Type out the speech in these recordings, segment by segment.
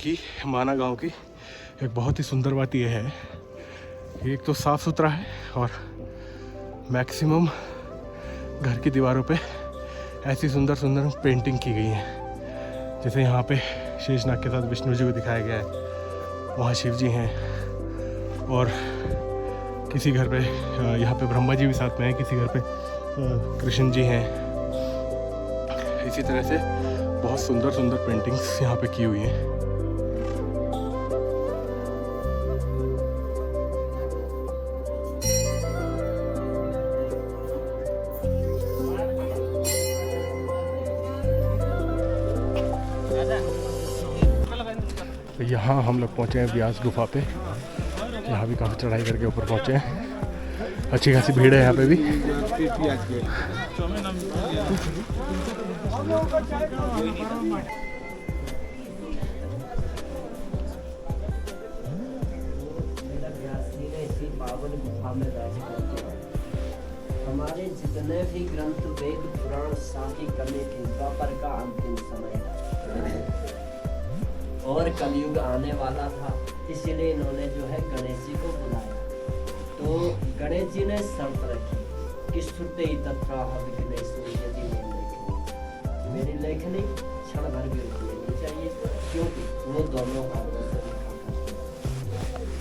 की, माना गांव की एक बहुत ही सुंदर बात यह है, एक तो साफ़ सुथरा है और मैक्सिमम घर की दीवारों पे ऐसी सुंदर सुंदर पेंटिंग की गई है। जैसे यहाँ पे शेषनाग के साथ विष्णु जी को दिखाया गया है, वहाँ शिव जी हैं और किसी घर पे यहाँ पे ब्रह्मा जी भी साथ में हैं, किसी घर पे कृष्ण जी हैं। इसी तरह से बहुत सुंदर सुंदर पेंटिंग्स यहाँ पे की हुई हैं। यहाँ हम लोग पहुँचे हैं व्यास गुफा पे। यहाँ भी काफ़ी चढ़ाई करके ऊपर पहुँचे हैं। अच्छी खासी भीड़ है यहाँ पे भी। हमारे जितने भी ग्रंथ वेद पुराण साखी करने के द्वापर का अंतिम समय और कलयुग आने वाला था, इसीलिए इन्होंने जो है गणेश जी को बुलाया। तो गणेश जी ने शर्त रखी कि श्रुते तत्राह विघ्नेषु यदि मेरी लेखनी क्षण भर भी रुक लेनी चाहिए, क्योंकि वो दोनों हाथों से लिखा था।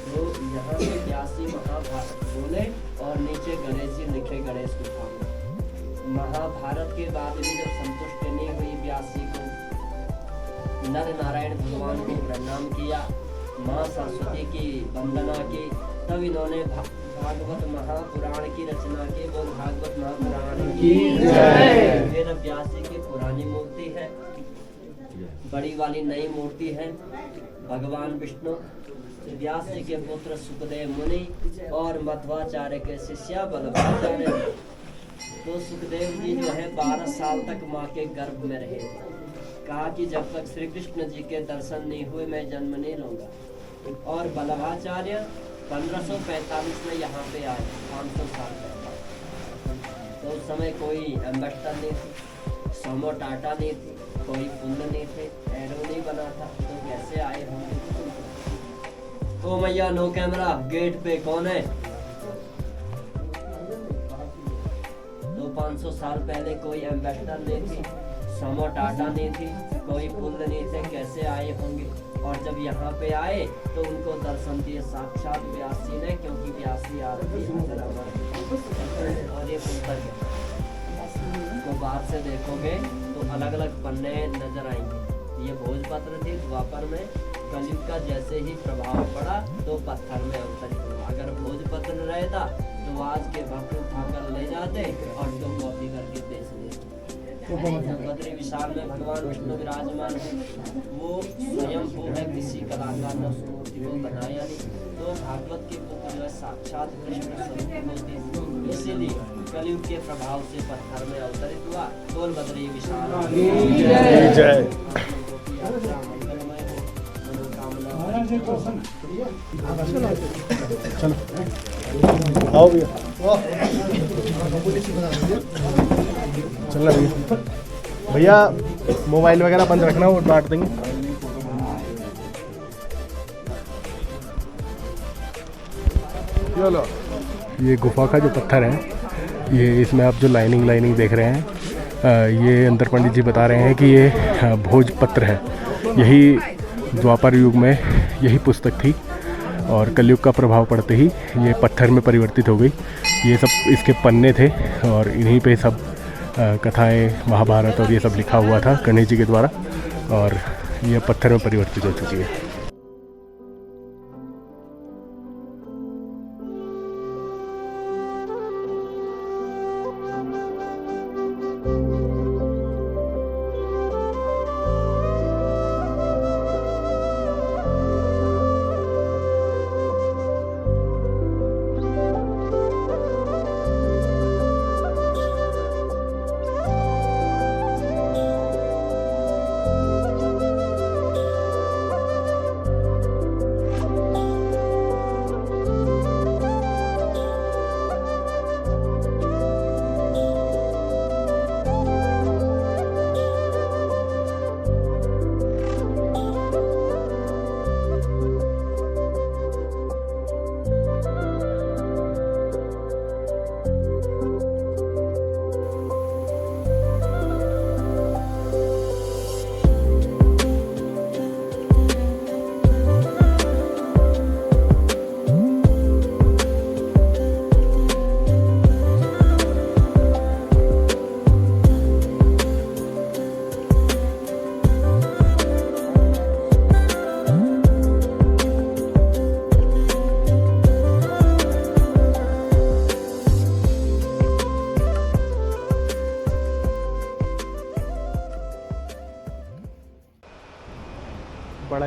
तो यहाँ पे व्यासी महाभारत बोले और नीचे गणेश जी लिखे गणेश गुफा में। महाभारत के बाद भी जब संतुष्ट नहीं हुई व्यास जी को, नर नारायण भगवान को प्रणाम किया, माँ सरस्वती की वंदना की, तब इन्होंने भागवत महापुराण की रचना की। बोल भागवत महापुराण की जय। फिर व्यास जी की पुरानी मूर्ति है, बड़ी वाली नई मूर्ति है भगवान विष्णु। व्यास जी के पुत्र सुखदेव मुनि और मध्वाचार्य के शिष्य बलभाचार्य। तो सुखदेव जी जो है 12 साल तक माँ के गर्भ में रहे। कहा कि जब तक श्री कृष्ण जी के दर्शन नहीं हुए मैं जन्म नहीं लूंगा। और बल्लभाचार्य 1545 में यहाँ पे आए, 500 साल पहले। तो उस समय कोई एम्बेसडर नहीं थी, सोमो टाटा नहीं थी, कोई पुल नहीं थे, एरो नहीं बना था, तो कैसे आए होंगे? ओ मैया नो कैमरा, गेट पे कौन है? तो 500 साल पहले कोई एम्बेसडर नहीं थी, सोमो टाटा नहीं थी, कोई पुल नहीं थे, कैसे आए होंगे? और जब यहाँ पे आए तो उनको दर्शन दिए साक्षात व्यास जी ने, क्योंकि व्यास जी आरती और ये पुस्तक है। तो बाहर से देखोगे तो अलग अलग पन्ने नजर आएंगे। ये भोजपत्र थी द्वापर में। कलयुग का जैसे ही प्रभाव पड़ा तो पत्थर में अवतरित हुआ। अगर भोजपत्र रहता तो आज के भक्त उठाकर ले जाते और तो कॉपी करके बेच देते। बद्री विशाल में भगवान विष्णु विराजमान है, वो स्वयं वो है, किसी कलाकार ने उस मूर्ति को बनाया नहीं। तो भागवत के पुत्र जो है साक्षात कृष्ण स्वरूप होते, इसीलिए कलयुग के प्रभाव से पत्थर में अवतरित हुआ। बोल बद्री विशाल जय। चलो आओ भैया, चलना भैया, मोबाइल वगैरह बंद रखना, वो डांट देंगे। चलो, ये गुफा का जो पत्थर है, ये इसमें आप जो लाइनिंग देख रहे हैं, ये अंदर पंडित जी बता रहे हैं कि ये भोजपत्र है। यही द्वापर युग में यही पुस्तक थी और कलयुग का प्रभाव पड़ते ही ये पत्थर में परिवर्तित हो गई। ये सब इसके पन्ने थे और इन्हीं पे सब कथाएं, महाभारत और ये सब लिखा हुआ था गणेश जी के द्वारा, और ये पत्थर में परिवर्तित हो चुकी है।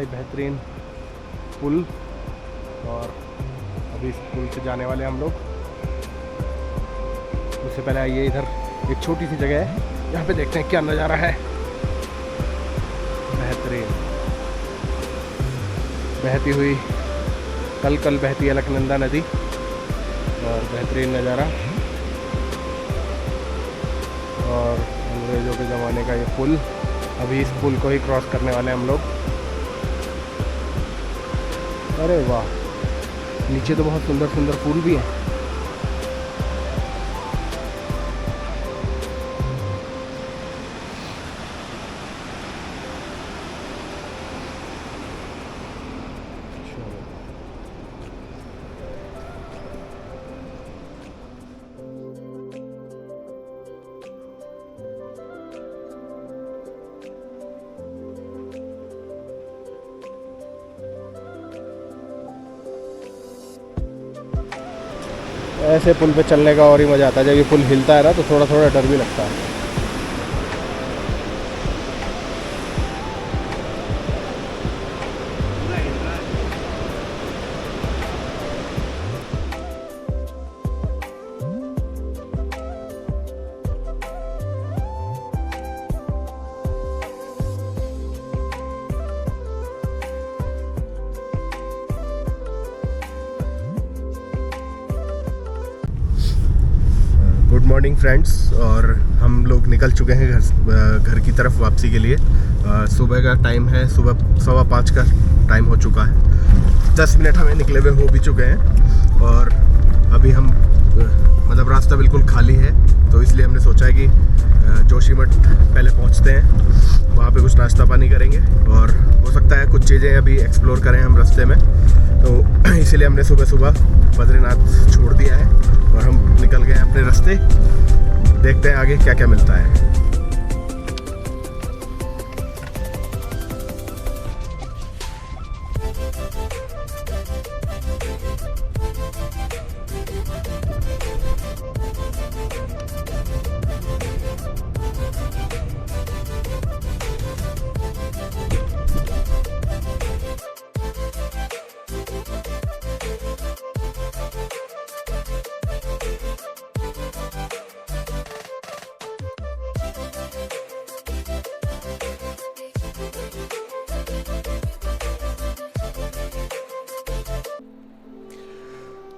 ही बेहतरीन पुल, और अभी इस पुल से जाने वाले हम लोग। उससे पहले आइए, इधर एक छोटी सी जगह है, यहाँ पे देखते हैं क्या नज़ारा है। बेहतरीन बहती हुई कल बहती अलकनंदा नदी, और बेहतरीन नज़ारा। और अंग्रेज़ों के ज़माने का ये पुल, अभी इस पुल को ही क्रॉस करने वाले हैं हम लोग। अरे वाह, नीचे तो बहुत सुंदर सुंदर फूल भी हैं। ऐसे पुल पे चलने का और ही मज़ा आता है। जब ये पुल हिलता है ना तो थोड़ा थोड़ा डर भी लगता है। गुड मॉर्निंग फ्रेंड्स, और हम लोग निकल चुके हैं घर की तरफ वापसी के लिए। सुबह का टाइम है, सुबह 5:15 का टाइम हो चुका है। 10 मिनट हमें निकले हुए हो भी चुके हैं, और अभी हम मतलब रास्ता बिल्कुल खाली है, तो इसलिए हमने सोचा है कि जोशीमठ पहले पहुंचते हैं, वहाँ पे कुछ नाश्ता पानी करेंगे, और हो सकता है कुछ चीज़ें अभी एक्सप्लोर करें हम रास्ते में। तो इसीलिए हमने सुबह सुबह बद्रीनाथ छोड़ दिया है और हम निकल गए अपने रास्ते। देखते हैं आगे क्या क्या मिलता है।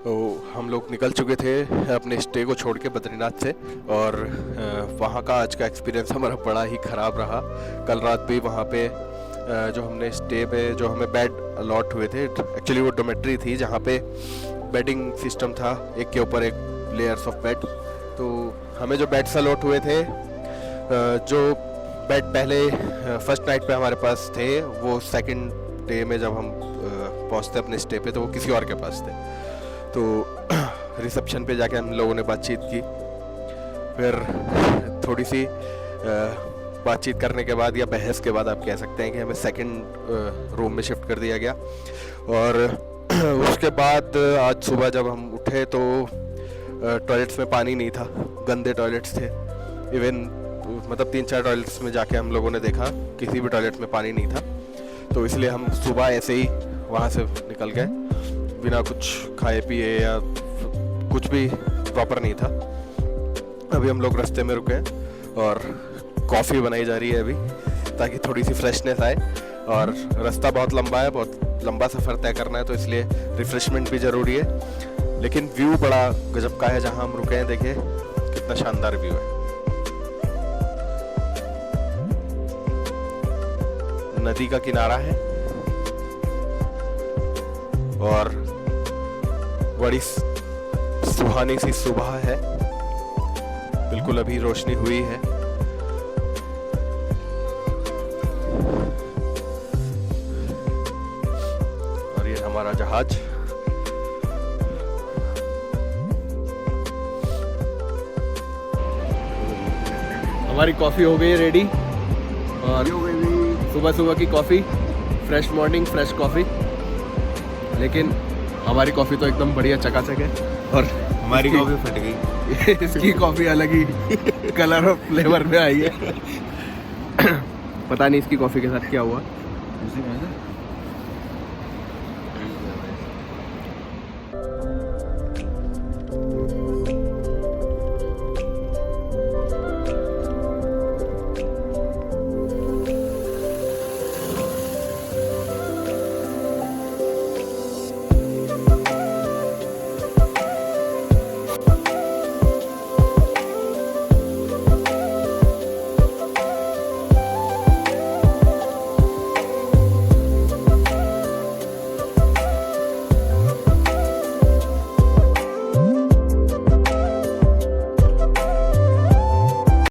तो हम लोग निकल चुके थे अपने स्टे को छोड़ के बद्रीनाथ से, और वहाँ का आज का एक्सपीरियंस हमारा बड़ा ही ख़राब रहा। कल रात भी वहाँ पे जो हमने स्टे पे जो हमें बेड अलॉट हुए थे, एक्चुअली वो डोमेट्री थी जहाँ पे बेडिंग सिस्टम था, एक के ऊपर एक लेयर्स ऑफ बेड। तो हमें जो बेड्स अलॉट हुए थे, जो बेड पहले फर्स्ट नाइट पे हमारे पास थे, वो सेकंड डे में जब हम पहुँचते अपने स्टे पे तो वो किसी और के पास थे। तो रिसेप्शन पे जाके हम लोगों ने बातचीत की, फिर थोड़ी सी बातचीत करने के बाद या बहस के बाद आप कह सकते हैं कि हमें सेकंड रूम में शिफ्ट कर दिया गया। और उसके बाद आज सुबह जब हम उठे तो टॉयलेट्स में पानी नहीं था, गंदे टॉयलेट्स थे। इवन मतलब 3-4 टॉयलेट्स में जाके हम लोगों ने देखा किसी भी टॉयलेट में पानी नहीं था। तो इसलिए हम सुबह ऐसे ही वहाँ से निकल गए बिना कुछ खाए पिए, या कुछ भी प्रॉपर नहीं था। अभी हम लोग रास्ते में रुके और कॉफ़ी बनाई जा रही है अभी, ताकि थोड़ी सी फ्रेशनेस आए। और रास्ता बहुत लंबा है, बहुत लंबा सफ़र तय करना है, तो इसलिए रिफ़्रेशमेंट भी ज़रूरी है। लेकिन व्यू बड़ा गजब का है जहाँ हम रुके हैं। देखिए कितना शानदार व्यू है। नदी का किनारा है और बड़ी सुहानी सी सुबह है, बिल्कुल अभी रोशनी हुई है। और ये हमारा जहाज। हमारी कॉफ़ी हो गई है रेडी, और सुबह सुबह की coffee, fresh morning fresh coffee. लेकिन हमारी कॉफ़ी तो एकदम बढ़िया चकाचक है, और हमारी कॉफ़ी फट गई। इसकी कॉफ़ी अलग ही कलर और फ्लेवर में आई है। पता नहीं इसकी कॉफ़ी के साथ क्या हुआ।